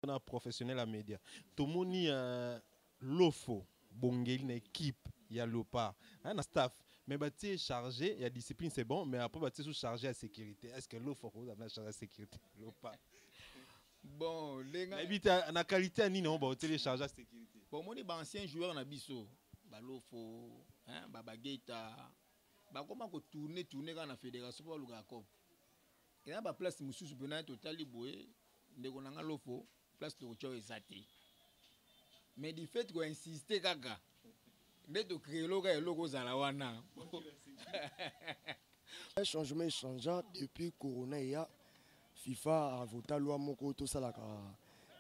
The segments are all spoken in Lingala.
On a professionnel à média. Tout le monde l'offre, bongeli na équipe, il y a l'OPA, un staff. Mais tu chargé, il y a discipline, c'est bon, mais après tu es chargé à sécurité. Est-ce que l'offre vous avez chargé à sécurité? L'OPA. Bon, les gars. Mais la qualité à Nino, on va chargé à sécurité. Bon, moi, les anciens joueurs na biso, l'offre, hein, Babageta, comment tourner dans la fédération pour le Gakop. Il y a une place mususu pena total liboué ndeko nanga lofo place de rocho ezati mais du fait qu'on insister kaka ndeto créer loka eloko zala wana un changement changeant depuis corona ya FIFA a voté loi moko to sala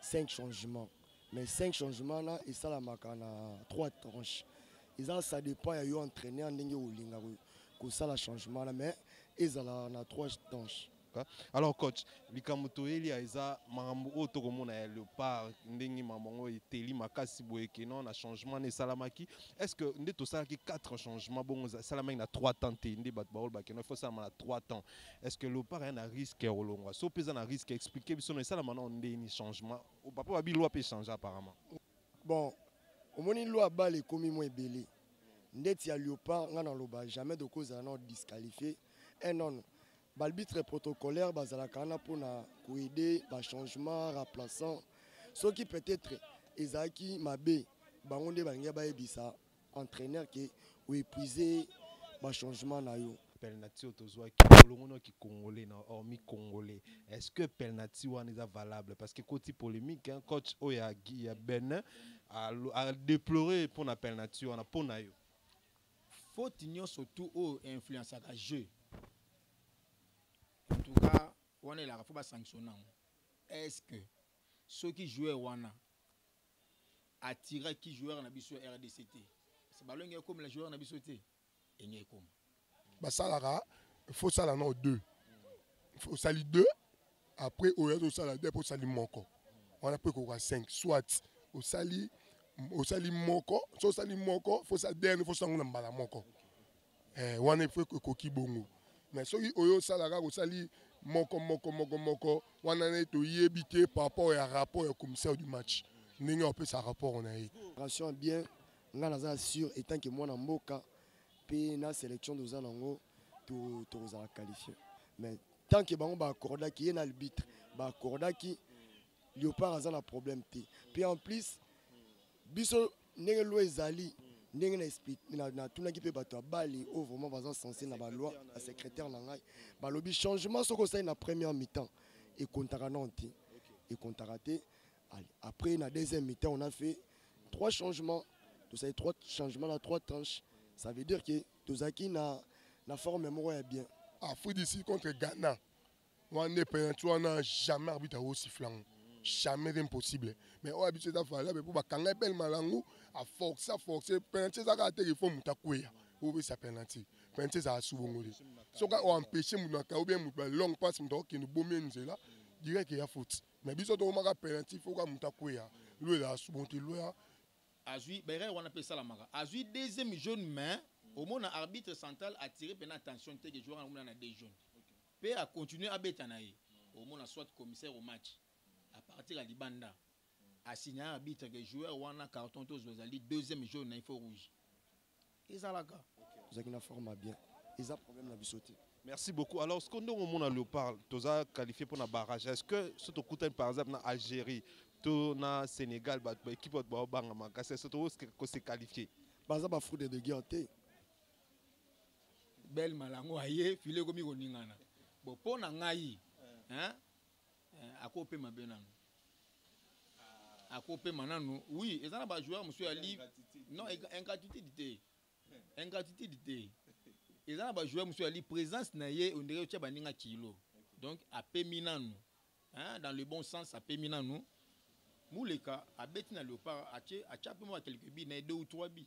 5 changements mais 5 changements là et ça la makana 3 tranches et ça dépend ya yo entraîner ndenge olinga ko sala changement là mais ezala na 3 tranches. Alors coach, likamoto eli aiza mambo otokomo na le par ndenge mamango eteli makasi boyeke non na changement ne salamaki. Est-ce que ndeto salaki 4 changements bon salamaki na 3 temps ndé bat baol bakeno il faut ça na 3 temps. Est-ce que le par un risque rolonga so pesa na risque expliquer biso na salamana ndé ni changement o papa babi loi peut changer apparemment. Bon, au moni loi balle komi mo ebele. Ndeti ya Léopard ngana loba jamais de cause na disqualifié et non. L'arbitre protocolaire bazalakana pour aider le changement remplaçant ce qui peut-être ezaki mabe bangonde bangia ba ebisa entraîneur qui ou épuiser le changement na yo penalty otozwa ki longono ki congolais na hormis congolais est-ce que penalty wana est valable parce que côté polémique hein, coach oya Benin a déploré pour la penalty wana pour na yo faute surtout au influence à jeu. En tout cas, on est là faut pas sanctionner. Est-ce que ceux qui jouaient wana attirer qui joueur na biso RDCT c'est ballon comme les joueurs na biso té et comme bah ça là faut ça là non 2 faut ça 2 après au reste ça là pour ça moko on a peu quoi 5 soit au sali moko so sali moko faut ça dernier faut ça on mbala moko on est fait ko ki bongo mais soki oyo salaka ko sali moko wana na to yebité par rapport à rapport au commissaire du match ndenge on peut ça rapport on a eu attention bien ngana za sûr étant que moi na mboka pe na sélection de zanango to za qualifier mais tant que bango ba accorda qui est na arbitre ba accorda qui Léopard a un problème té puis en plus biso ndenge lo ezali ndenge na explique na tuna ki pe bato bali au vraiment bazan censé na ba loi à secrétaire na ngai ba lobi changement soko ça na première mi-temps et contrara nanti et contraraté après na deuxième mi-temps on a fait 3 changements tout ça 3 changements dans 3 tranches ça veut dire que tozaki na forme moi bien à foot ici contre Ghana on est penalty on a jamais arbitre au sifflant jamais impossible mais on habitué à faire là mais pour bakanga bel malangu à forcer penalty ça ka téléphone mutakuya ou ça penalty ça subongoli so ka empêcher munaka ou bien muta long passe muta ki nous bomber nous là direct qu'il y a faute mais biso to maka penalty faut ka mutakuya lui là subonti lui azui bere on appelle ça la maka azui deuxième jaune main au moment arbitre central a tiré pendant attention que joueur on a deux jaunes peut a continuer à betanaye au moment soit commissaire au match à partir de Libanda, à signer un arbitre que joueur ou un carton tous les alliés deuxième jaune il faut rouge. Et ça là gars. Vous avez une forme bien. Ils ont problème la bisoté. Merci beaucoup. Alors ce qu'on dit au monde Léopard, tu as qualifié pour un barrage. Est-ce que ce que par exemple en Algérie, tu na Sénégal, l'équipe de Bangama, c'est ce que c'est qualifié. Par exemple, foot de guerre. Belle malango aye, filet comme il bon pour nangai, hein? À couper ma benano. À couper manano. Oui, et ça n'a pas joué, monsieur Ali. Non, ingratitude. Ingratitude. Et ça n'a pas joué, monsieur Ali. Présence naïe, on dirait que tu as kilo. Donc, à Péminano. Hein, dans le bon sens, à Péminano. Mouleka, à Betina Léopard, à Tchapemo, à quelques billes, il y a 2 ou 3 billes.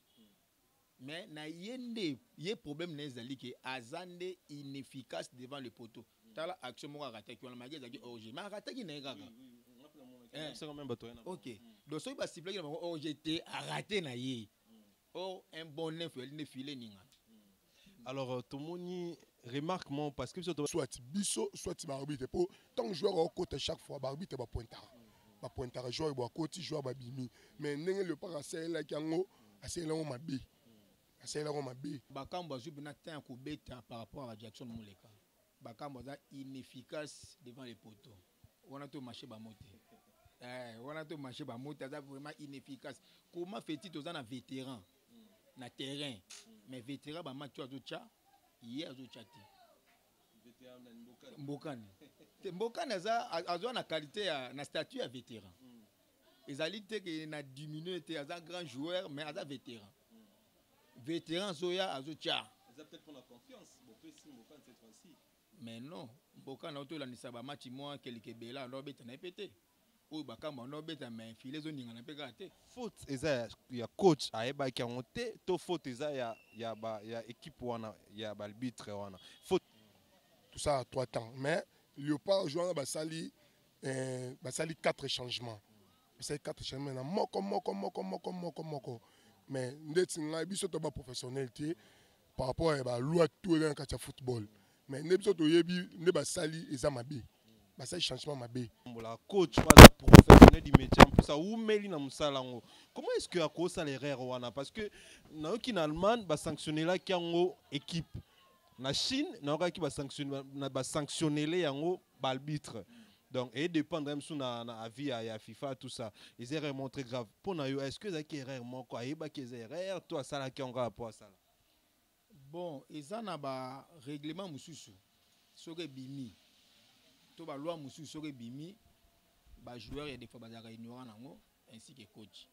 Mais il y a un problème dans les alliés qui est azande inefficace devant le poteau. Tala action mo raté qui on a magé zaki OG mais raté qui n'est gaga c'est quand même bateau OK donc so ba siffler ko OGT raté na yé oh un bon neuf il ne filé ninga alors tout monde remarque mon parce que soit biso soit arbitre pour tant joueur au côté chaque fois arbitre ba bapointaka joueur bakoti joueur babimi mais ndenge Léopard asalelaki yango asalelaki mabe asalelaki mabe bakambo azwi mpena temps ya kobeta par rapport à Jackson Muleka bakambo aza inefficace devant les poteaux wana to marché bamote wana to marché bamote aza vraiment inefficace comment fait-il toza na vétéran na terrain mais vétéran bamatch azo tcha hier azo tcha te Mbokani azo na qualité na statut ya vétéran ezali te ke na diminuer te aza grand joueur mais aza vétéran vétéran zoya azo tcha peut-être pour la confiance Mbokani cette fois-ci mais non Mbokani auto landisa ba match moi quelque bela ndo beta na pété ou bakamba ndo beta mais filet zo ninga na peka te faute eza ya coach ayeba ki yango te to faute eza ya équipe wana ya arbitre wana faute tout ça à 3 temps mais Léopard jouant basali 4 changements basali 4 changements na moko mais ndeti ngai biso to ba professionnalité par rapport à la loi tout dans le football mais ne biso to yebi ne basali eza mabe basali changement mabe la coach pas professionnel du métier en plus ça ou meli na musala ngo comment est-ce que ako ça l'erreur wana parce que na en Allemagne ba sanctionner la ki yango équipe na Chine na ka ki ba sanctionner les yango ba arbitre donc et dépendre même sous na avis à FIFA tout ça les erreurs montrent grave pour na yo est-ce que ça qui erreur mon quoi yeba ki erreur toi ça la ki on rapport à ça bon eza na ba règlement mususu soke bimi to ba loi mususu soke bimi ba joueur et des fois ba ignorant nango ainsi que coach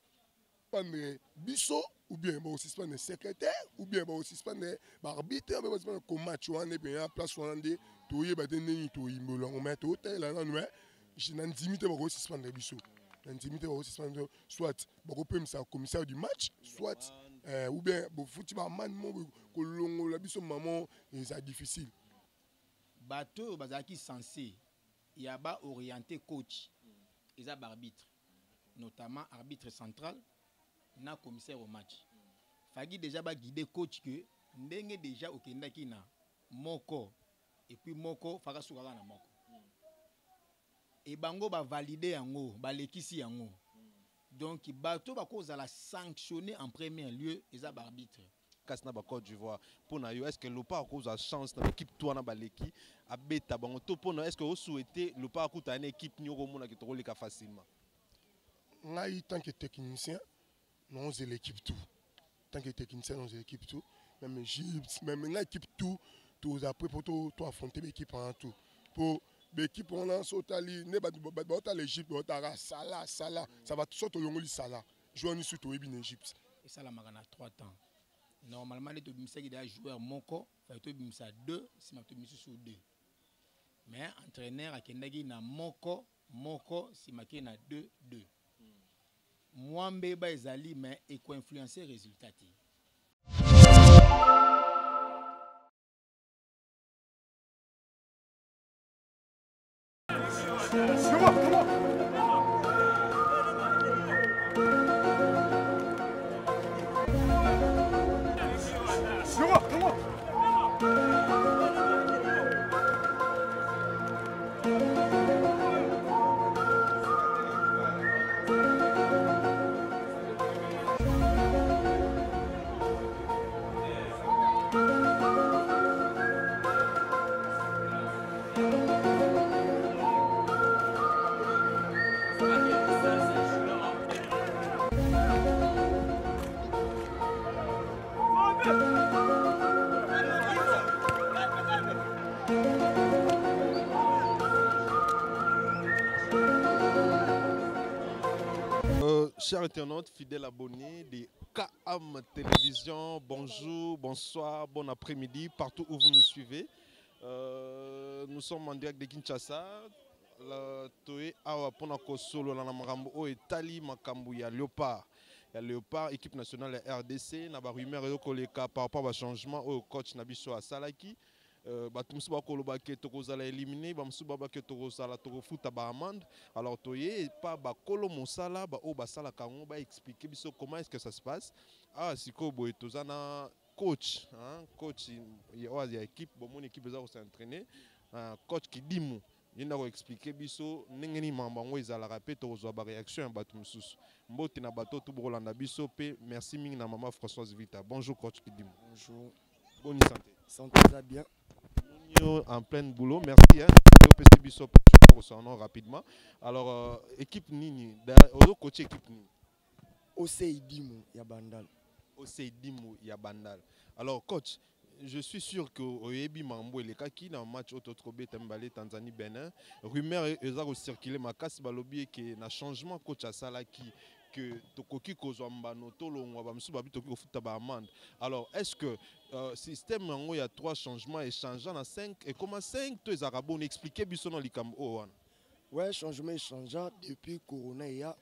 suspendre biso ou bien ba suspendre secrétaire ou bien ba suspendre arbitre ba suspendre comme match wana pe en place wana de to yeba te ndeni to imbolo on met hôtel là non mais je n'en dimite ba suspendre biso n'en dimite ba suspendre soit ba ko pemisa commissaire du match soit ou bien bo futi ba man mo ko longo la biso maman c'est difficile bateau bazaki censé y a ba orienté coach et ça arbitre notamment arbitre central na commissaire au match fagi déjà ba guider coach que ndenge déjà okendaki na moko et puis moko faka sukaka na moko et bango ba valider yango ba lekisi yango donc bateau ba cause la sanctionner en premier lieu et ça arbitre kasna ba Côte d'Ivoire pour na yo est-ce que Léopard cause a chance dans l'équipe toi na baleki abeta bango to pour est-ce que vous souhaitez Léopard kuta une équipe nyoko mona ki to leka facilement ngai tant que technicien non c'est l'équipe tout tant que technicien non c'est l'équipe tout même Égypte même l'équipe tout tous après pour tout affronter l'équipe en tout pour l'équipe on a sautali ne ba l'Égypte ba Salah ça va tout sorte longoli Salah jouer ni surtout en Égypte et ça la magana 3 temps normalement les tobimisa qui des joueurs moko fa tobimisa 2 si ma tobimisa sur 2 mais entraîneur akendaki na moko si maké na 2 Mwambe ba ezali mais eko influencer résultat ti Chers internautes, fidèles abonnés de KAM Télévision, bonjour, bonsoir, bon après-midi, partout où vous nous suivez. Nous sommes en direct de Kinshasa. Toé awa pona ko solo na makambo o etali makambo ya Léopard. Ya Léopard équipe nationale ya RDC na ba rumeur yo koleka par rapport à changement au coach na biso asalaki. Batumsu bakoloba ke tokozala éliminer bamsu baba ke tokozala tokofuta ba amende alors toye pas bakolo mosala ba o basala kango ba expliquer biso comment est-ce que ça se passe siko boye tozana coach coach ya équipe bon mon équipe za ko s'entraîner coach qui dimu ye na koexplike biso ndenge nini makambo yango ezalaka mpe tokozwa baréaction ya bato mosusu mbote na bato to bokolanda biso mpe merci mingi na mama Françoise Vita. Bonjour coach Kidimo. Bonjour. Bonne santé. Santé, ça bien. En plein boulot, merci. Rapidement. Alors, équipe Nini, au coach équipe Nini. Oseidimu Yabandal. Oseidimu Yabandal. Alors, coach, je suis sûr que Oyebi Mambo et les Kaki dans le match Ototrobé Tambale Tanzanie Bénin, rumeur est circulé ma casse balobi que na changement coach à Salaki que tokoki kozamba notolo ngwa bamsu babi toki kofuta ba amende. Alors, est-ce que système il y a 3 changements et changeant à 5 et comment 5 to ezaka bon expliquer biso dans likambo o. Ouais, changement et changeant depuis Corona ya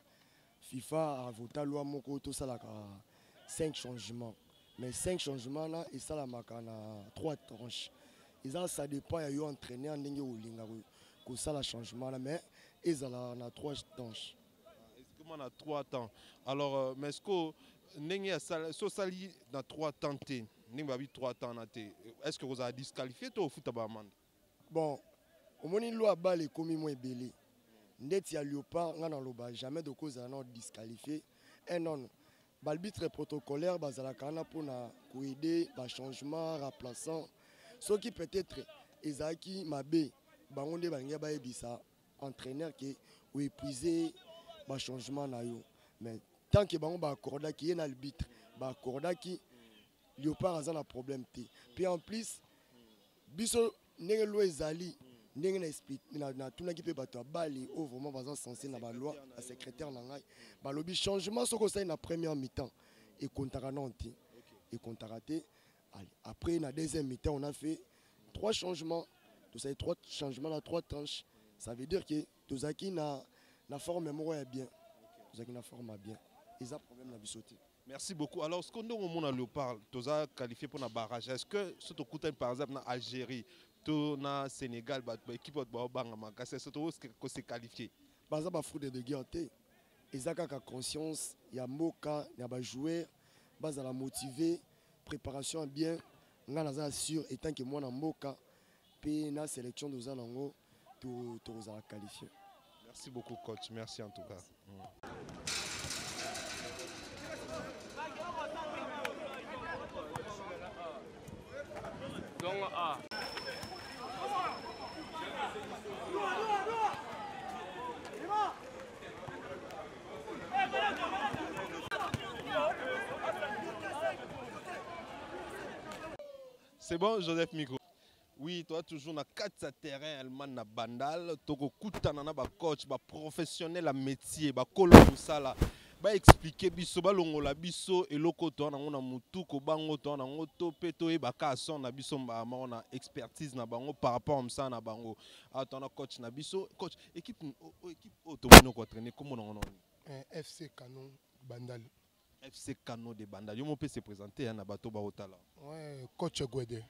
FIFA a voté loi moko to salaka 5 changements. Mais 5 changements là et ça la makana 3 tranches. Et ça dépend ya yo entraîneur ndenge olinga ko sala changement là mais ils na 3 tranches. Comment on a 3 temps. Alors mais est-ce que ndenge so sali na 3 temps té ndenge babi 3 temps na té. Est-ce que vous avez disqualifié to foot ba amende? Bon, au moni loi balle komi mo ebele. Ndeti ya Léopard nga na loba jamais de cause na disqualifié. Et non. Balbitre protocolaire bazalaka na pona ko aider ba changement remplaçant ceux qui peut-être ezaki mabe bango nde balinga ba ebisa entraîneur qui ou épuiser ba changement na yo mais tant que bango ba accorda qui est na arbitre ba accorda qui Léopard a un problème té puis en plus biso ndenge lo ezali ndenge na explique na tuna ki pe bato bali au vraiment bazan censé na ba loi la secrétaire na ngai ba lobi changement soko ça na première mi-temps et kontarananti et kontaraté. Après na deuxième mi-temps on a fait 3 changements, tout ça 3 changements là 3 tranches. Ça veut dire que tozaki na forme mémoire bien. Tozaki na forme bien. Ils a problème na bisoté. Merci beaucoup. Alors, ce qu'on a au monde à Léopard, tu as qualifié pour un barrage. Est-ce que ce que tu par exemple, en Algérie, na Sénégal, l'équipe de Bangama, c'est ce que c'est qualifié? Par exemple, il faut de guerre. Ils ont conscience, il y a Moka, il y a joueur, ils ont motivé, préparation bien. On a sûr, étant que moi, je suis Moka, puis la sélection de Zanango, tu as qualifié. Merci beaucoup, coach. Merci en tout cas. C'est bon, Joseph Micro. Oui, toi toujours na 4 terrain allemand na bandal, toko kutana na ba coach, ba professionnel à métier, ba kolo musala, ba expliquer biso ba longola biso eloko to na ngona mutu ko bango to na ngoto peto e ba ka son na biso ba na expertise na bango par rapport à ça na bango. Attends coach na biso, coach équipe to bino ko traîner comment on FC Canon Bandal. FC Canon de Bandal. Yo mo peut se présenter na bato ba otala. Ouais, coach Gwede.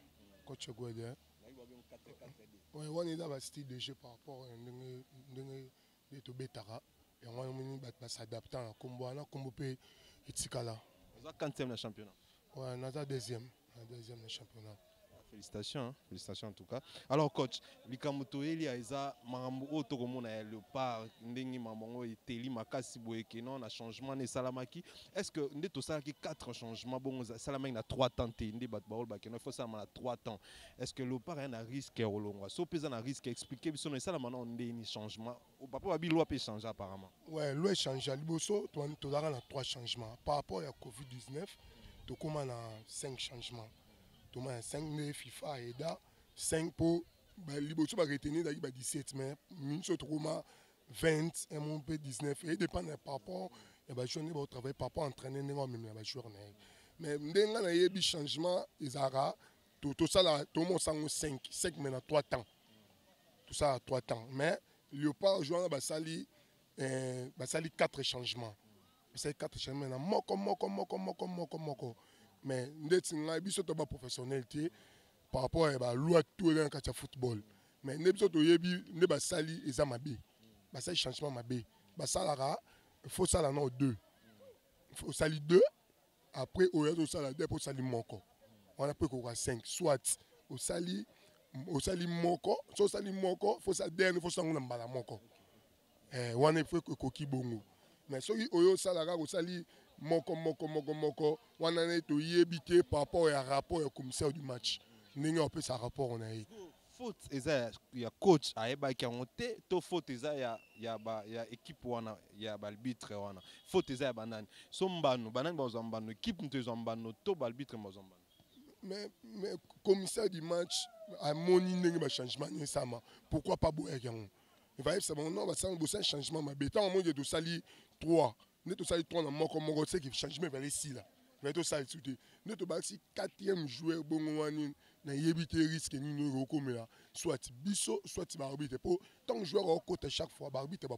Coach Gwede. Ouais, on est dans le style de jeu par rapport à de Betara. Et on va s'adapter à la combo. On a combo pe etikala. Vous avez 4e championnat. Ouais, on a deuxième championnat. Félicitations, hein? Félicitations en tout cas. Alors coach, likamuto eli aiza marambo otoko mona le par ndenge mamango eteli makasi boyeke non na changement ne salamaki. Est-ce que ndeto salaki 4 changements bon salamaki na 3 temps te ndé bat baol bakeno il faut ça na 3 temps. Est-ce que le par un risque rolongwa? So pesa na risque expliquer biso no salamana ndé ni changement. O papa babi loi peut changer apparemment. Ouais, loi changer liboso to dara na 3 changements par rapport à Covid-19, to comment na 5 changements. 5 de FIFA et 5 pour liboso ba retenir daki ba 17 mais minso troma 20 et mon peu 19 et dépend par rapport et ba journée ba travailler par rapport entraîner ngo même ba journée mais ndenga na yebi changement ezara tout ça là tout mon 5 mais na 3 temps tout ça à 3 temps mais Léopard jouant ba sali 4 changements c'est 4 changements na moko mais ndeti nga biso to ba professionnalité par rapport à la loi tout dans le football mais ne biso to yebi ne ba sali eza mabe ba sali changement mabe ba salara il faut ça là non 2 il faut sali 2 après au yazo sala 2 pour sali moko on a peu ko 5 soit au sali osali moko so osali moko faut ça dernier faut sango na mbala moko wana il faut ekoki bongo mais soki oyo osalaka osali moko wana na toyebi te par rapport ya rapport ya commissaire du match ndenge opesa rapport na ye faute eza ya coach ayebaki yango te to faute eza ya équipe wana ya balbitre wana faute eza ya banani so mbano banani bazwa mbano équipe nto ezwa mbano to balbitre bazwa mbano mais commissaire du match amoni ndenge bachangement nyesama pourquoi pas boyaki yango evayebisa bango non basala bosali changement mabe ntango monge tosali 3 nde tosali 3 na moko seki changement evale esila mais tosali su te nde tobakisi 4e joueur bongo wani nayebi te risque nini oyo okomela soit biso soit baarbitre mpo ntango joueur aokota chaque fois baarbitre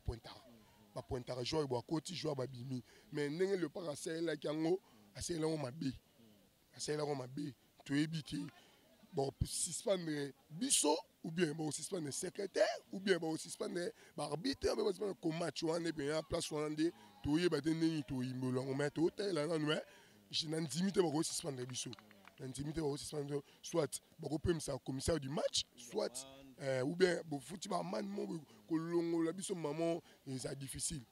bapointaka joueur boakoti joueur babimi mais ndenge leopard asalelaki yango asalelako mabe toyebi te suspendre biso ou bien suspendre secrétaire ou bien suspendre arbitre ou bien match wana pe place wana nde toyeba te ndenge toyimbola yango mais totala nanu na ndimi te suspendre biso na ndimi te suspendre soit bakopemisa commissaire du match soit ou bien bofuti bamani mo kolongola biso mamo eza difficile.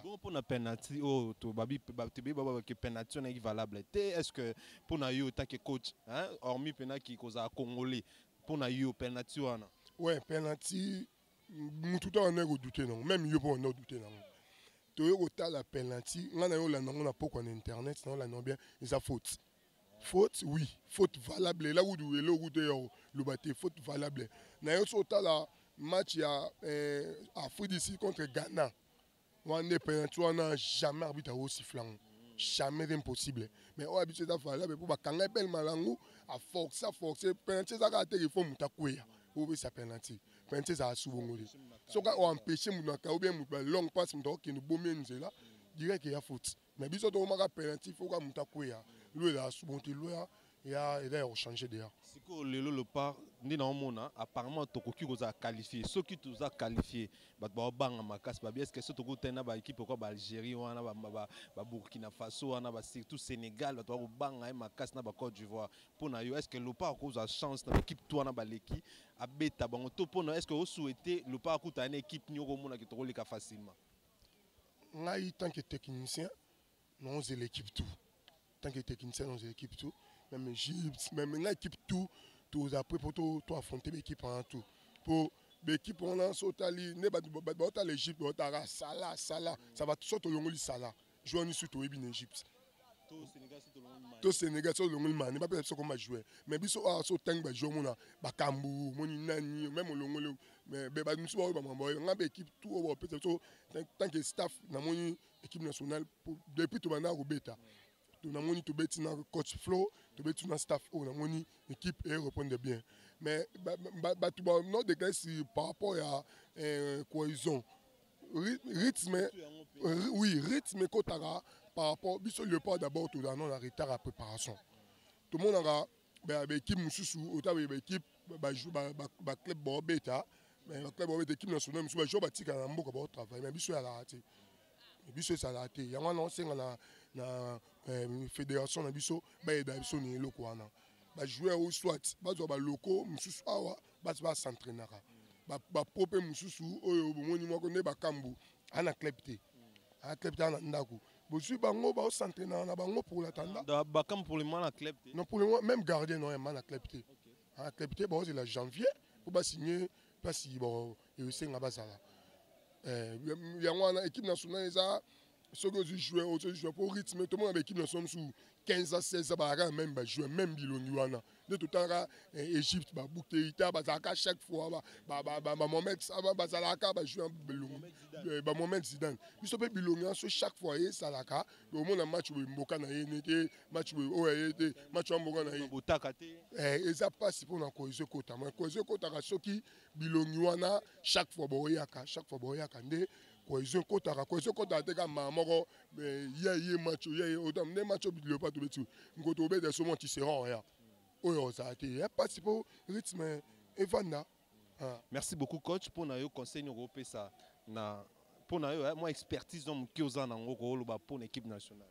Bon pour na penalty oh to babi que penalty est valable est-ce que pour na yo tant que coach hein hormis penalty koza congolais pour na yo penalty wana ouais penalty mutu ta na ko douter non même yo pour na douter non to yo ko la penalty ngana yo la na poko na internet non la non bien ils a faute oui faute valable là où du le où de le batté faute valable na yo so ta la match ya Afrique d'ici contre Ghana. On penalty wana jamais arbitre au sifflant jamais impossible mais on habitué à faire là pour ba kanga bel malangu à forcer penalty ça ka te il faut mutakuya ou ça penalty ça subongoli so ka empêcher munaka ou bien muta long pass muta ki no bomé nzela direct il y a faute mais biso to maka penalty faut ka mutakuya lui là subonti lui il a changé d'ailleurs siko lelo le part ndi na omona apparemment tokoki koza qualifié soki toza qualifié bat ba banga makasi ba est-ce que so toko tena ba équipe quoi ba Algérie wana ba Burkina Faso wana ba surtout Sénégal bat ba banga makasi na ba Côte d'Ivoire pour na yo est-ce que le part koza chance na équipe toi na ba leki abeta bango to pour est-ce que vous souhaitez le part kuta une équipe ni omona ki toko leka facilement ngai tant que technicien non c'est l'équipe tout tant que technicien non c'est l'équipe tout même Égypte, même l'équipe tout après pour tout affronter l'équipe en tout. Pour l'équipe on a sauté l'Égypte, Salah, ça va sauter le Salah. Jouer en surtout en Égypte. Tout Sénégal sur le man, pas personne comme jouer. Mais biso a sauté ba jouer mona ba Kambu, moni nani même le mais ba nous so ba mamboy, on a équipe tout peut-être tant que staff na moni équipe nationale depuis tout bana robeta. Tu as moni to beti na coach Flo, to beti na staff on a moni équipe et répondre bien mais tu vas non de par rapport à cohésion rythme oui rythme kotara par rapport biso le pas d'abord tout dans la retard à préparation tout le monde a équipe mususu autant équipe ba club bo beta mais le club bo beta équipe nationale mususu ba jouer ba tika na mboka ba travail mais biso ya la raté biso ça la raté yango non c'est na fédération na biso ba eda biso ni loko wana ba joueur ou soit ba zo ba loko mususu awa ba s'entraînera ba popé mususu oyo bomoni moko ne ba kambu ana clepté ana ndako bo suis bango ba s'entraîner na bango pour l'attendre ba kambu pour le moment na clepté non pour le moment même gardien non man a clepté ana clepté bon c'est la janvier pour ba signer pas si bon et c'est nga bazala yango wana équipe nationale ça ceux qui jouent pour rythme tout le monde avec l'équipe nationale sous 15 à 16 ans même jouer même bilongi wana de tout temps Égypte ba Bouteita ba zaka chaque fois ba Mohamed Salah ba zalaka ba jouer bilongi ba Mohamed Zidane biso pe bilongi so chaque fois et salaka au moins match mboka na yene match oyete match mboka na yene botaka te et ça passe pour na cohésion kota mais cohésion kota ka soki bilongi wana chaque fois boyaka nde cohésion kota te ka mamoko ye match ye autant ne match le pas tout betu ngoto be de somo ti sera rien oyo ça te passe pour rythme evanda. Merci beaucoup coach pour na yo conseil européen ça na pour na yo moi expertise dans kioza na ngoko loba pour l'équipe nationale.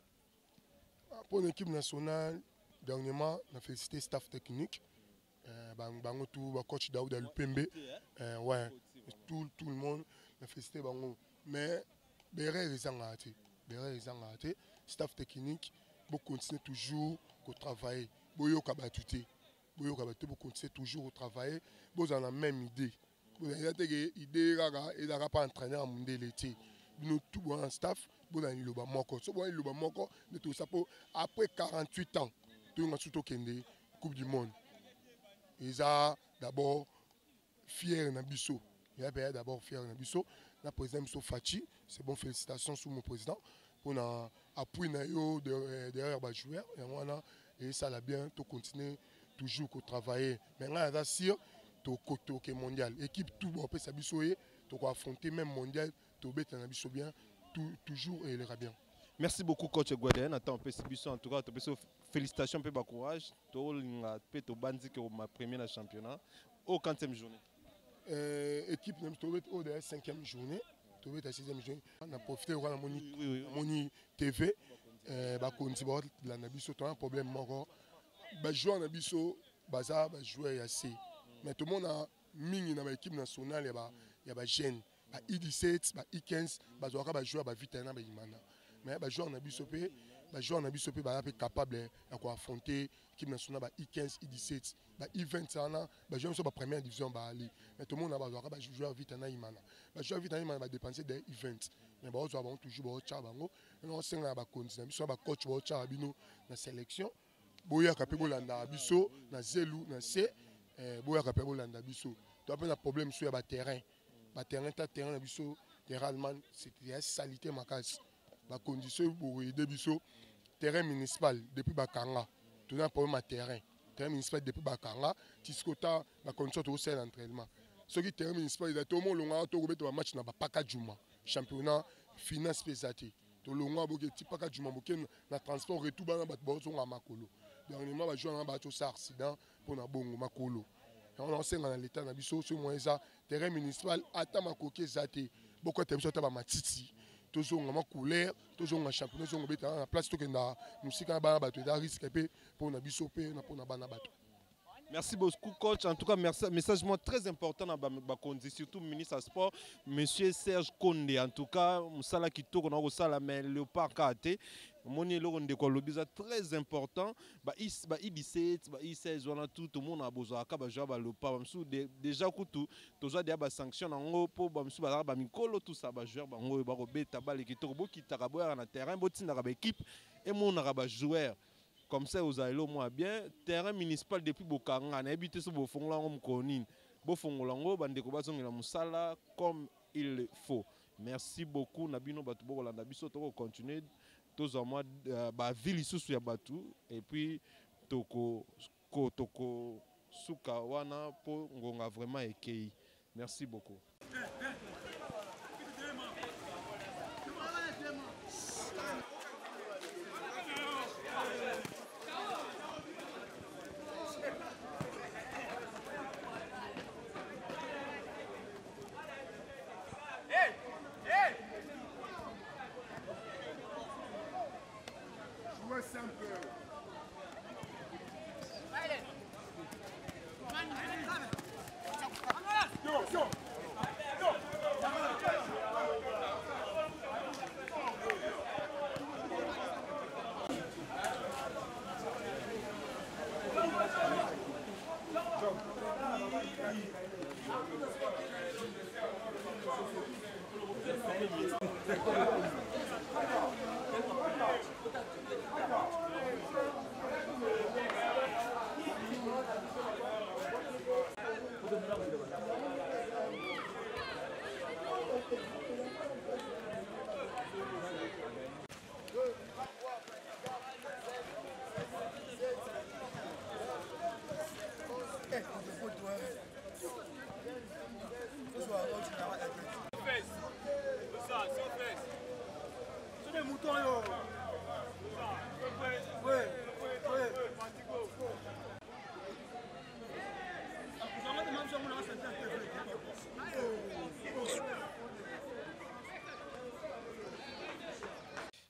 Pour l'équipe nationale dernièrement on a félicité staff technique Bango tout, coach Daouda Lupembe, ouais, tout le monde a félicité Bango. Mais Béré est en raté. Staff technique, vous continuez toujours à travailler. Vous continuez toujours à travailler. Vous avez la même idée. Vous avez une idée, et vous n'avez pas entraîné à mon l'été. Nous tout en staff, vous avez le Bamako. Après 48 ans, tout le monde a Coupe du Monde. Ils sont d'abord fiers de Bisso. Il y a d'abord fiers de Bisso. Le président Mousso Fachi, c'est bon, félicitations sur mon président. Pour l'appui derrière les joueurs. Et ça l'a bien, tu continues toujours à travailler. Maintenant, c'est sûr, tu es mondial. L'équipe, tout le monde peut s'habiller. Tu vas affronter même mondial. Tu vas être bien, toujours et il ira bien. Merci beaucoup, coach Guaden. Attends, on peut se en tout cas, félicitations, peu de courage. Tu as bandi que ma première championnat. Au 40e journée. Équipe, tu as la 5e journée. Tu as la 6e journée. On a profité de la Moni TV. On a un problème. Les joueurs ont joué assez. Mais tout le monde a mis dans l'équipe nationale. Il y a des jeunes. Il y a I17, il y a I15. Il y a des joueurs qui ont été mais les joueurs sont capables d'affronter l'équipe nationale I15, I17, I20, les joueurs sont en première division. Mais tout le monde a des joueurs vite en Imana. Les joueurs vite en Imana vont dépenser des I20. Mais ils ont toujours des bango. Nous avons des coachs dans la sélection. Boya Kapébolanda, Bisso, na Zelou, na C. Boya Kapébolanda, Bisso. Tu as un problème sur le terrain. Le terrain, Bisso, terrain, c'est une salité ma case. La condition pour aider Bisso, terrain municipal depuis Bakanga. Tu as un problème à terrain. Terrain municipal depuis Bakanga. Tu as la condition de faire l'entraînement. Ce qui est terrain municipal, il y a tout le monde qui a un match dans Paka Djouma. Championnat, finance pesate. Tout le monde qui a Paka Djouma, qui a transport et tout le monde a Makolo. Dernièrement, les joueurs ont un accident pour la bongo Makolo. On a dans l'état de Bisso, sur moi, terrain municipal, attends ma coquille zate. Beaucoup de temps, tu as ma titi. Toujours en couleur, toujours en championnat, toujours en place, tout que nous sommes en risque pour nous bisoper, pour nous banabato. Merci beaucoup, coach. En tout cas, message très important dans Bakondi, surtout ministre des Sports, monsieur Serge Konde. En tout cas, Moussala qui tourne au Sala, mais le parc a été. Mon élo de Colombie très important. I17, I16, tout le monde a besoin de jouer le parc. Déjà, tout ça, des sanctions en haut pour Mikolo, tout ça, jouer en haut, tabal qui tourne, qui taraboire en terrain, botin arabe équipe et mon arabe joueur. Comme ça, vous allez moins bien. Terrain municipal depuis Bokanga, on a habité sur Bofongla, on connaît. Bofonglango, Bandeko Bazong et la Moussala comme il faut. Merci beaucoup. Nabino Batubo, Landabiso, on continue. Tous en moi, ville sous ya Batu. Et puis, Toko Sukawana pour Ngonga vraiment ékeyi. Merci beaucoup.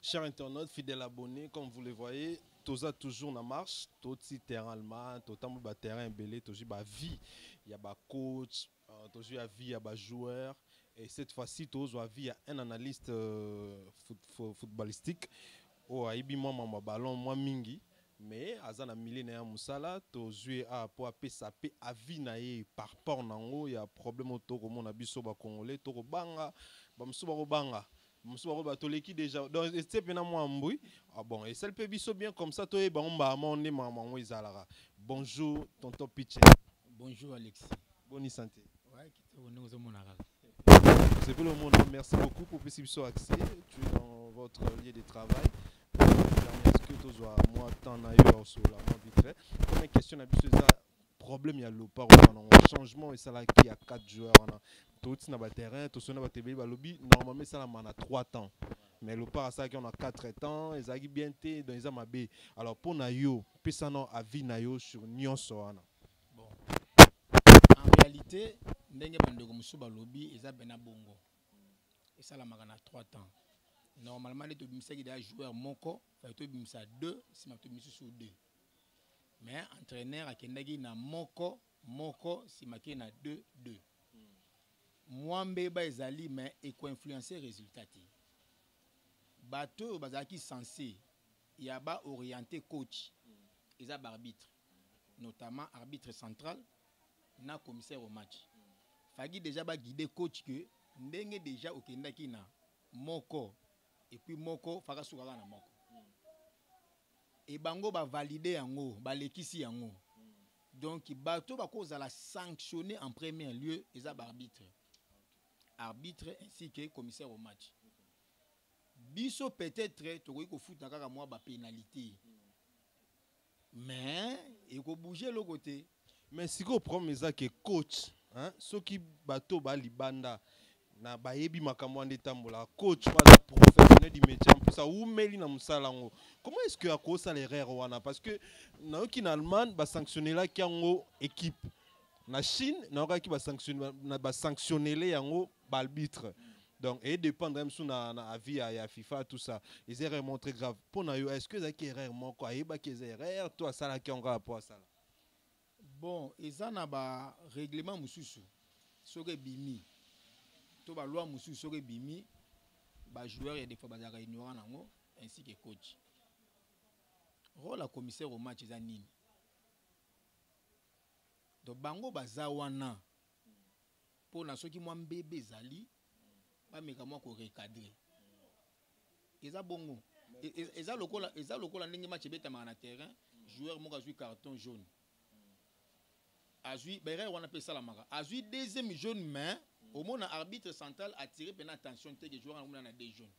Chers internautes, fidèles abonnés, comme vous le voyez, toza toujours na marche toti terrain allemand totambo ba terrain belé toji ba vie il y a ba coach toji ya vie ya ba joueur et cette fois-ci tozo vie ya un analyste footballistique o aibi moi ballon moi mingi mais azana milena ya musala tozui a po apesa pe avi na ye par rapport nango ya problème otoko mona biso ba congolais toko banga ba musuba ko banga musuba ko toleki déjà donc c'est pena moi mbui ah bon et celle peut biso bien comme ça to e ba mba monde maman izalara bonjour tonton Pitche. Bonjour Alexis. Bonne santé. Ouais, nous sommes c'est pour le monde. Merci beaucoup pour ce accès. Tu es dans votre lieu de travail. Est-ce que tu as moi temps ailleurs sur la main vite fait? Comme une question, problème il y a le par changement et ça là qui a 4 joueurs on a tout sur le terrain, tout sur le TB lobby normalement ça là on a 3 temps. Mais le par ça qui on a 4 temps, ils a bien été dans les amabé. Alors pour na yo, puis ça non avis na yo sur nyonso ana. Bon. En réalité, ndenge bandeko musuba lobby eza bena bongo. Et ça la magana 3 temps. Normalement, les joueurs moko, il faut 2, si tu sur 2. Mais entraîneur a kendagi na moko, si tu na 2, 2. Moi, mbeba ezali mais et ko influencer résultat. Bateau bazaki censé il y a ba orienté coach, ils a arbitre, notamment arbitre central, na commissaire au match. Fagi déjà ba guider coach que ndenge déjà au kendaki na moko et puis moko faka sukaka na moko et bango ba valider yango ba lekisi yango donc bato ba koza la sanctionner en premier lieu les arbitre ainsi que commissaire au match biso peut-être to ko futa kaka moi ba pénalité mais et ko bouger le côté mais si ko problème ça que coach hein ceux qui bato ba libanda na bayebi makambo ande tambola coach pas professionnel du métier en plus ça ou meli na musalango comment est-ce que à cause ça l'erreur wana parce que na qui en Allemagne ba sanctionner la kiango équipe na Chine na qui ba sanctionner les yango ba arbitre donc et dépendre même sous na avis ya FIFA tout ça les erreurs montrent grave pour na yo est-ce que ça qui erreur mon quoi yeba qui erreur toi ça la kiango rapport à ça bon eza na ba règlement mususu soke bimi to ba loi musu soke bimi ba joueur et des fois bazaka ignorant nango ainsi que coach rôle la commissaire au match za nini donc bango baza wana pour na soki moi mbebe zali ba meka moi ko recadrer eza bongo eza lokola ndenge match beta na terrain joueur mo ka jouer carton jaune azui ba erreur wana pe sala maka azui deuxième jaune main au moins l'arbitre central a tiré pendant attention que les joueurs ont des jaunes.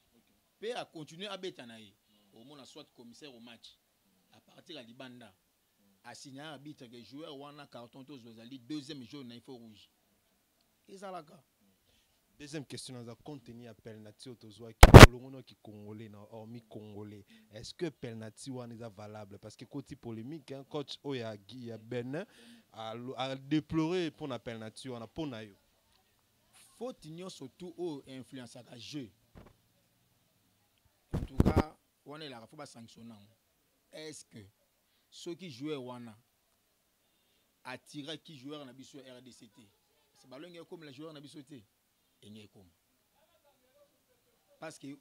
Puis a continué à bétanaï. Au moins soit commissaire au match. À partir de Libanda, a signé un arbitre que les joueurs ont un carton tous les deuxième jaune il faut rouge. Et ça là. Deuxième question dans un contenu à Pelnati Otozwa qui congolais hormis congolais. Est-ce que Pelnati est valable parce que côté polémique hein, coach Oya Guy Ben a déploré pour la Pelnati on a pour nayo. Faut ignorer surtout au influence à jeu. En tout cas, on est là faut pas sanctionner. Est-ce que ceux qui jouent wana attirer qui joueur na biso RDCT. C'est ballon comme les joueurs na biso té. Et comme parce que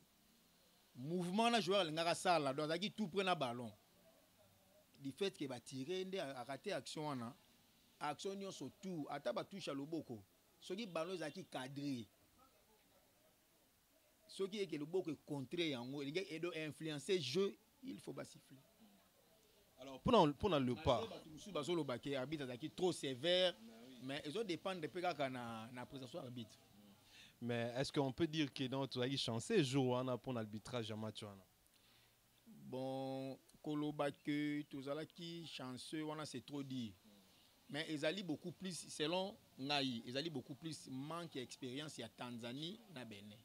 mouvement na joueur ngaka sala donc aki tout prendre ballon. Du fait que va tirer ndé a rater action wana action nyo surtout ata ba touche à loboko. Ceux qui ballon zaki cadré ceux qui est que le boko est contré yango les gars et de influencer jeu il faut pas siffler alors pour le pas baso le baké arbitre zaki trop sévère mais ils ont dépendre de peka na prestation arbitre mais est-ce qu'on peut dire que dans tu as chancé jour on pour l'arbitrage à match wana bon kolobake tozalaki chanceux wana c'est trop dit. Mais ils allaient beaucoup plus, selon Ngaï, ils allaient beaucoup plus manque d'expérience à Tanzanie na Bénin.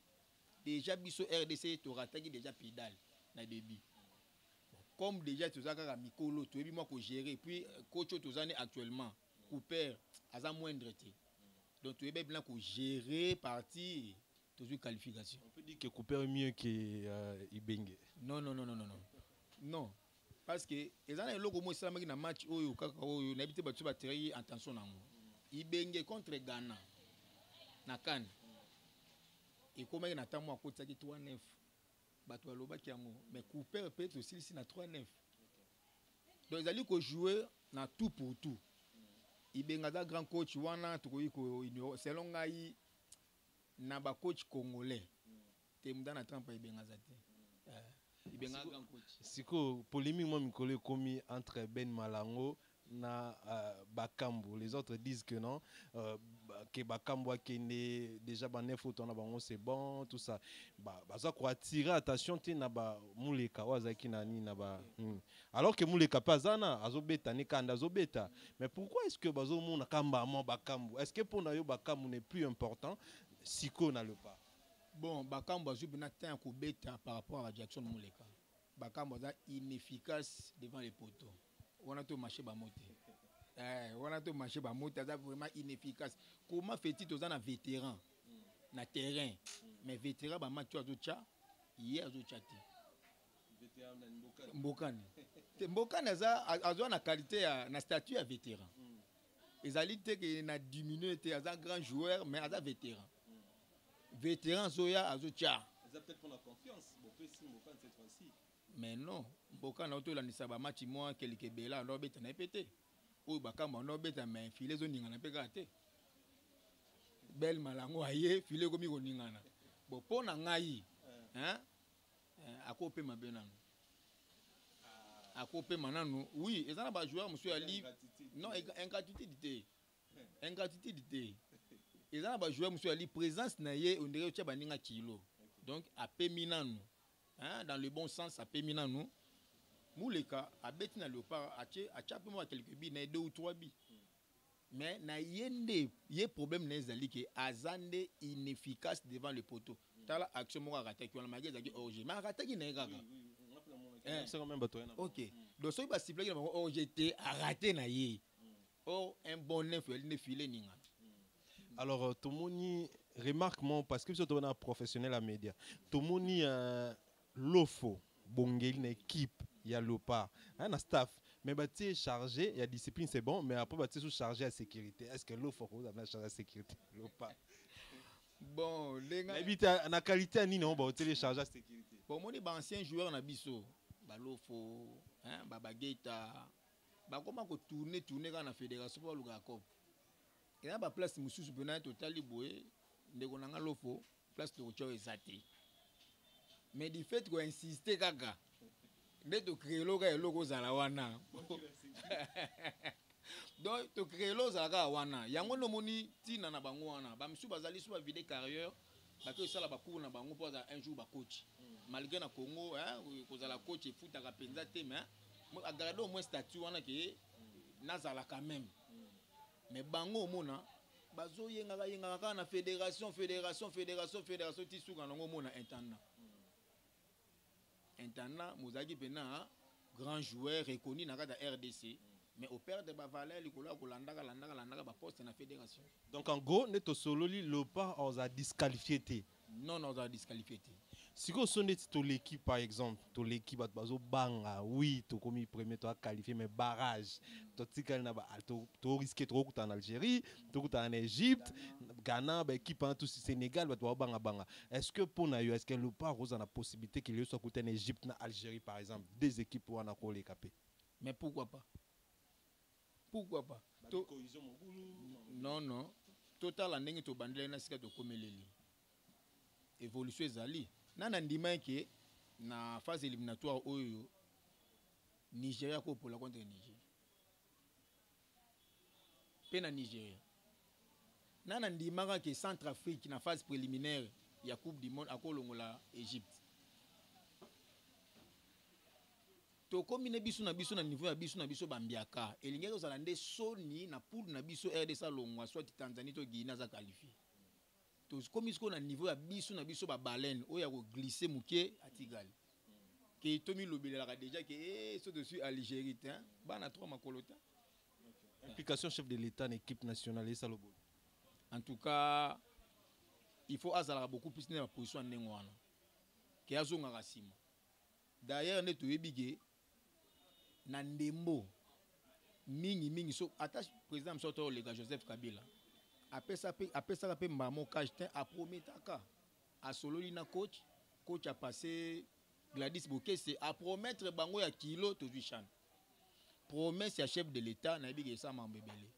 Déjà, biso RDC, tu as déjà pédale na débit. Comme déjà, tu as Mikolo, tu as moi que gérer. Puis, coach, tu as actuellement, Cooper, à moindre. Donc, tu es bien que gérer partie, tu as qualification. On peut dire que Cooper est mieux que Ibenge. Non. Non. parce que ezana eloko mo esalamaki na match oyo kaka oyo nayebi te bato batiraki attention nango ibenge contre Ghana na CAN ekomaki na ntango akotisaki 3-9 bato balobaki yango mais Cooper peut-être osilisi na 3-9 donc ezali kojouer na tout pour tout ibenga za grand coach wana tokoki selon ngai na bacoach congolais te muda na trempe ibenga za te ibenga grand coach siko polémique moi mikolo komi entre Ben Malango na Bakambu. Les autres disent que non, que Bakambu a déjà bané photo na bango c'est bon tout ça. Baza ko attirer attention te na ba muleka wazaki nani na ba alors que muleka pazana azobeta ni kanda azobeta. Mais pourquoi est-ce que bazo mona kamba mo Bakambu? Est-ce que pour na yo Bakambu n'est plus important siko na le pas? Bon, Bakambu azu bina temps ko beta par rapport à Jackson muleka. Bakambu est inefficace devant les poteaux. On a tout marché bamote. On a tout marché bamote, c'est vraiment inefficace. Comment fait-il aux un vétéran na terrain? Mais vétéran ba match azo cha hier azo chati. Vétéran Mbokane. Mbokane azo na qualité na statut à vétéran. Ezali te que na diminué te aza grand joueur mais aza vétéran. Vétéran zoya azo cha. Ils ont peut-être pour la confiance, bon peut si Mbokane cette fois-ci. Mais non, Mbokane auto la nisaba match moi quelque bela no beta na pété. Ou Bakambu no beta mais filé zo ningana pe gâté. Bel Malango aye filé komi ko ningana. Bon pona ngai hein akope mabenano. Akope manano oui, ezana ba joueur monsieur Ali. Non, ingratitude. Ingratitude. Ezana ba joueur monsieur Ali présence na ye on dirait tcha baninga kilo. Donc apé minano. Hein, dans le bon sens, ça peut miner nous. Mouleka a bêti na léopard a chapé moi quelques billes, na 2 ou 3 billes. Mais na yende yé problème na ezali que azande inefficace devant le poteau. Tala action mo raté qui on m'a dit orge. Mais raté qui na gaga. C'est quand même bateau. OK. Donc so ba ciblé na orge té raté na yé. Oh un bon neuf il ne filé ninga. Alors tout le monde remarque moi parce que surtout on a professionnel à média. Tout le monde l'ofo bongeli une équipe il y a l'opa un staff mais bah tu chargé il y a discipline c'est bon mais après bah tu sous-chargé à sécurité est-ce que l'ofo vous avez chargé à sécurité l'opa bon les gars habite na qualité ni non bah télécharger à sécurité bon moi les anciens joueurs na biso ba l'ofo hein baba Geita ba comment ko tourner quand na fédération pour le gakop et là ba place mususu pena total boé ndeko nanga l'ofo place de cho ezati. Mais du fait qu'on insiste kaka de to créer logo zala wana donc to créer logo zala wana yango no moni tina na bango wana ba misu bazali so ba vide carrière ba ko sala ba cours na bango pour un jour ba coach malgré na Congo hein ko zala coach et foot ka penza te mais a garder au moins statut wana ke nazala quand même mais bango mona bazo yenga ka na fédération tisuka nango mona intendant intendant Mozaki pena grand joueur reconnu dans la RDC mais au père de Bavalère likola ko landaka ba poste na fédération. Donc en gros neto solo li lopa on a disqualifié. Non on a disqualifié. Si vous sonne to l'équipe par exemple, to l'équipe bat bazo banga oui to commis premier to qualifié mais barrage. To tikal na ba to risquer trop en Algérie, to en Égypte, Ghana ba équipe en tout Sénégal bat banga. Est-ce que pour na est-ce que le pas rose a possibilité qu'il soit côté en Égypte na Algérie par exemple, deux équipes pour en les capé. Mais pourquoi pas? Pourquoi pas? Non. Total ndenge to bandela na sika to komeleli. Évolution ezali. Nana ndima ke na phase éliminatoire oyo Nigeria ko pour la contre Niger. Pena Nigeria. Nana ndima ke Centrafrique na phase préliminaire ya Coupe du Monde akolongola Égypte. To combiner biso na niveau ya biso na biso bambiaka. Elingero zalande soni na poule na biso RDC longwa soit Tanzanie to Guinée za qualifié. Comme ils sont à niveau à biso na biso ba baleine o ya ko glisser muke atigal ke tomi lobela déjà que so dessus Algérie hein ba na 3 makolota implication chef de l'état en équipe nationale et salobo. En tout cas il faut azala beaucoup plus na position ndengwana ke azonga kasima d'ailleurs ne to ebige na ndembo mingi so attache président msoto le gars Joseph Kabila apesa pe mbamo kajte a prometaka a sololi na coach a passé Gladys Bokesse a promettre bango ya kilo to chan promesse ya chef de l'état na bi ça mambebele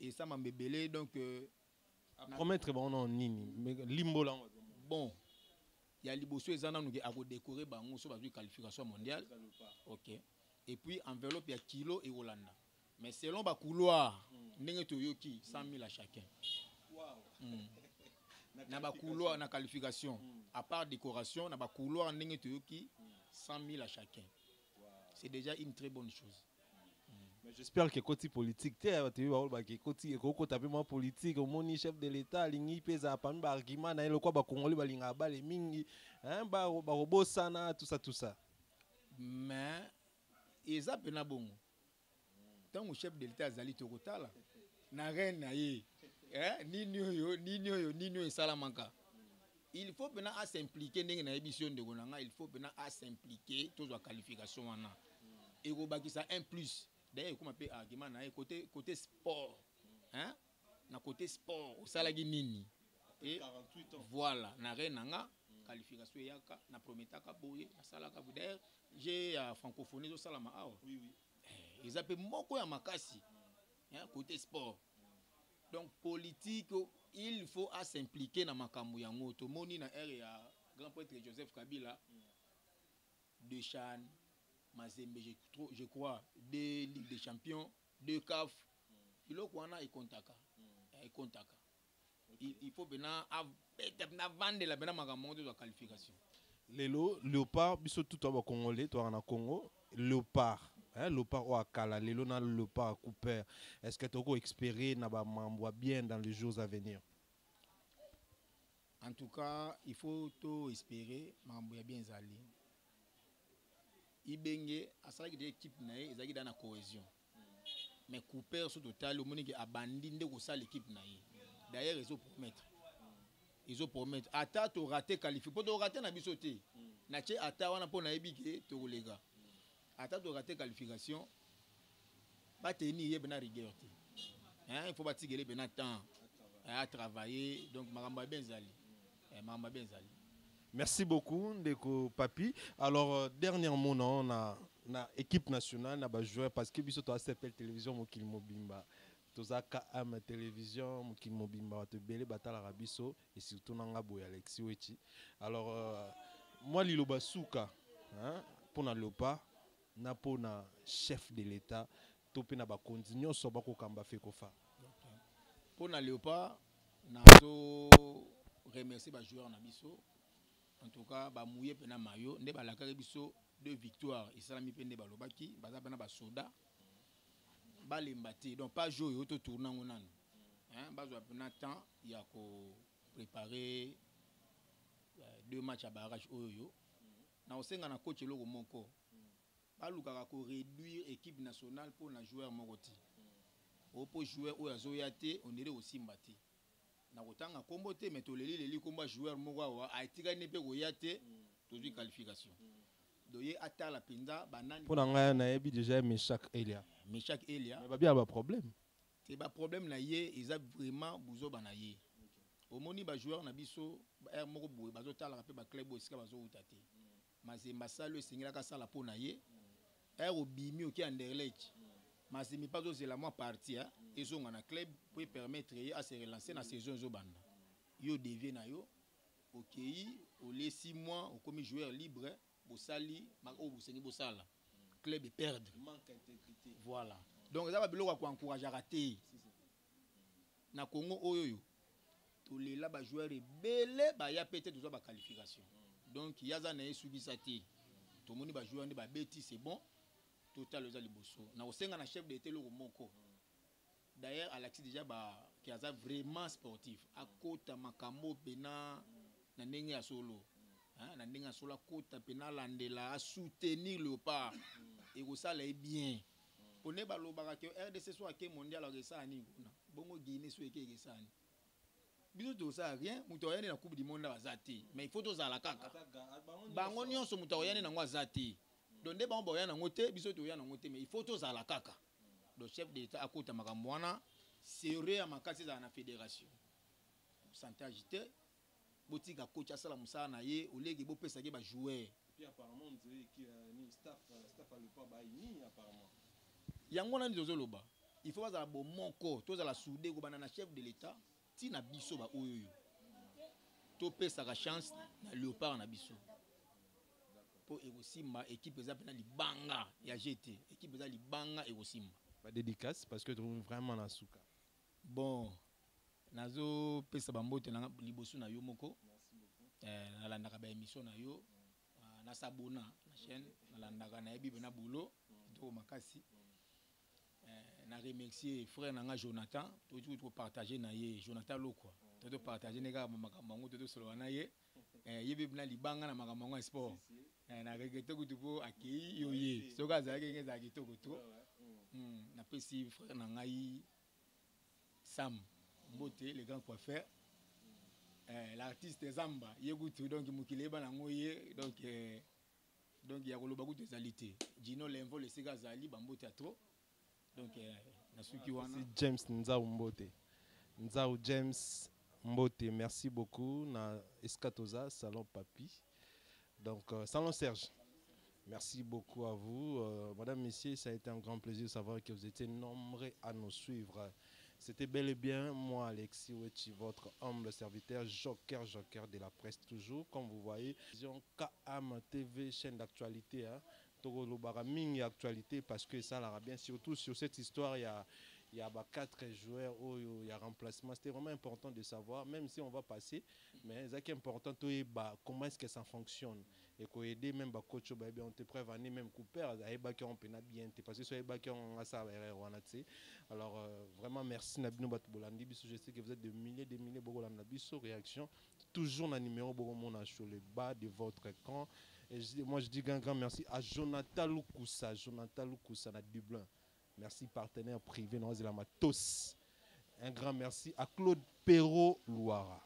et ça mambebele donc promettre bango nini limbo la bon il y a liboso ezana nous a décorer bango so ba qualification mondiale OK et puis enveloppe ya kilo et Hollanda mais selon ba couloir ndenge toyoki 100 000 à chacun na ba couloir na qualification à part décoration na ba couloir ndenge toyoki 100 000 à chacun c'est déjà une très bonne chose. Mais j'espère que côté politique tu vois que côté taper moi politique au moni chef de l'état lingi pesa parmi ba argument na le quoi ba congolais ba linga ba les mingi hein ba robosana tout ça mais eza pena bongo tant le chef de l'état azali tokotala na reine na ye nini oyo salamanka il faut pena à s'impliquer ndenge na émission de gonanga il faut pena à s'impliquer tous la qualification wana et robakisa 1+ d'ailleurs comme appelle argument na côté sport hein na côté sport osalaki nini et 48 ans voilà na renanga qualification yaka na prometaka boye na salaka d'ailleurs j'ai francophonie au salama awa oui ils appellent moko ya makasi hein côté sport donc politique il faut à s'impliquer na makambo yango to moni na ère ya grand prêtre Joseph Kabila de Chan Mazembe je crois des Ligue des Champions de CAF il okwana et kontaka il faut bena na vendre la bena makambo de la qualification lelo léopard biso tout ba congolais toi na Congo léopard léopard au akala lelo na léopard Cooper est-ce que tu as espéré na ba mambo bien dans les jours à venir? En tout cas il faut tout espérer mambo ya bien zali ibenge asala ki équipe na ye ezaki dans la cohésion mais Cooper sur total au monique abandi nde ko sala l'équipe na ye d'ailleurs ils ont promettre ata to raté qualifié pour to raté na bisoté na che ata wana po na ebike to kolega ata to raté qualification ba tenir ye bena rigueur hein il faut batiguer bena temps à travailler donc maramba benzali merci beaucoup ndeko papi alors dernier mot na équipe nationale na ba joueur parce que biso to ACPL télévision mokili mobimba tozaka am télévision mokili mobimba to belé batala rabiso et surtout nanga boy Alexis Wechi alors moi liloba suka hein pour na lopa na pour na chef de l'état to pe na ba continuer so ba ko kamba fe ko fa pour na léopard nazo remercier ba joueur na biso en tout cas ba mouye pena mayo nde ba la biso 2 victoires isalami pende ba lobaki baza pena ba soda ba lembati donc pas jouer auto tournant onano hein bazo pena temps ya ko préparer 2 matchs à barrage oyo na osenga na coach loko moko ba lukaka ko réduire équipe nationale pour na joueur mokoti opo joueur oyo azoyate on est aussi mbati na kotanga kombo te mais toleli komba joueur moko awa aitika ne pe koyate tozui qualification doye atala pinda banani pour nga na yebi déjà Meshak Elia mais ba bien ba problème c'est ba problème na ye ils a vraiment buzo banaye omoni ba joueur na biso ba moko boye bazo tala pe ba club osika bazo utate Mazemba salo singila ka sala po na ye obimi oki Anderlecht Mazembe pas oser la moi partie ils ont un club pour permettre à se relancer dans la saison zobanda yo devient na yo OK au les 6 mois au comme joueur libre au sali au bosengi bo sala club est perdre manque d'intégrité voilà donc ça va biloko ko encourager à rater na Congo oyo to les là ba joueur belé ba ya peut-être besoin ba qualification donc il y a za na subisati to moni ba joueur ne ba beti c'est bon total aux aliboso na osenga na chef de telo moko d'ailleurs Alexis déjà qui a vraiment sportif à kota makambo pena na ndenge ya solo hein na ndenge ya solo kota pena landela à soutenir le pas et ko ça est bien pour ne ba lobaka que RDC soit ke mondial au ça ni kuna bongo Guinée soit ke ça ni biso to ça rien muto yana na coupe du monde bazati mais il faut to za la kaka bango nyonso muto yana na ngwa zati donc nde bango boya nango te biso toya nango te mais il faut tozala kaka le chef d'état akota makambo wana sérieux ya makasi ezala na fédération santé agité botika coach asala mosala na ye oleki bopesaki bajoueur puis apparemment on dirait que ni staff a le pas baini apparemment yango wana ndi tozoloba il faut bazala bomoko tozala soudé kobanda na chef de l'état ntina biso baoyoyo topesaka chance na léopard na biso po ekosimba équipe eza mpena libanga ya GT équipe eza libanga ekosimba dédicace parce que tu vraiment na suka bon nazopesa bambote na liboso na yo moko nalandaka baémission na yo nasabona na chaîne nalandaka nayebi mpena bolo kitoko makasi na remercier frère nanga Jonathan totuki topartage na ye Jonathan Lokwa topartage ne kaka makambo yango totosolola na ye yebi mpena libanga na makambo yango ya sport na regrete kutu mpo akei yo ye soki azalaki enge ezala kitoko to napesi frère na ngai Sam Mbote le grand coiffeur l'artiste Zamba ye kutu donc mokili yeba nango ye donc ya koloba kutu ezali te Gino Lenvo lesika azali bambote ya trop donc nasuki wana James Nzao James Mbote merci beaucoup na Escatoza Salon Papi donc Salon Serge. Merci beaucoup à vous. Madame, Messieurs, ça a été un grand plaisir de savoir que vous étiez nombreux à nous suivre. C'était bel et bien moi, Alexis Ouechi, votre humble serviteur, joker de la presse toujours. Comme vous voyez, KAM TV, chaîne d'actualité. Togolo Baraming actualité parce que ça l'a bien. Surtout sur cette histoire, il y a 4 joueurs, il y a remplacement. C'était vraiment important de savoir, même si on va passer. Mais ce qui est important, c'est comment est-ce que ça fonctionne. Et qu'on aide même coach on te prévenir même couper on peut bien parce que soit on a ça alors vraiment merci Nabino Batbolandi je sais que vous êtes de milliers beaucoup la biso réaction toujours un numéro beaucoup sur le bas de votre écran et moi je dis un grand merci à Jonathan Lukusa na Dublin merci partenaire privé dans la Matos un grand merci à Claude Perrault Loira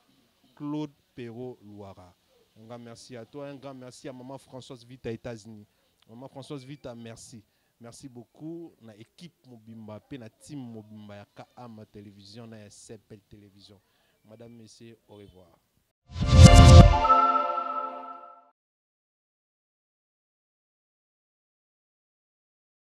un grand merci à toi, un grand merci à Maman Françoise Vita États-Unis. Maman Françoise Vita, merci. Merci beaucoup. Na équipe Mobimba, na team Mobimba, KAM Télévision, na SPL Télévision. Madame, Messieurs, au revoir.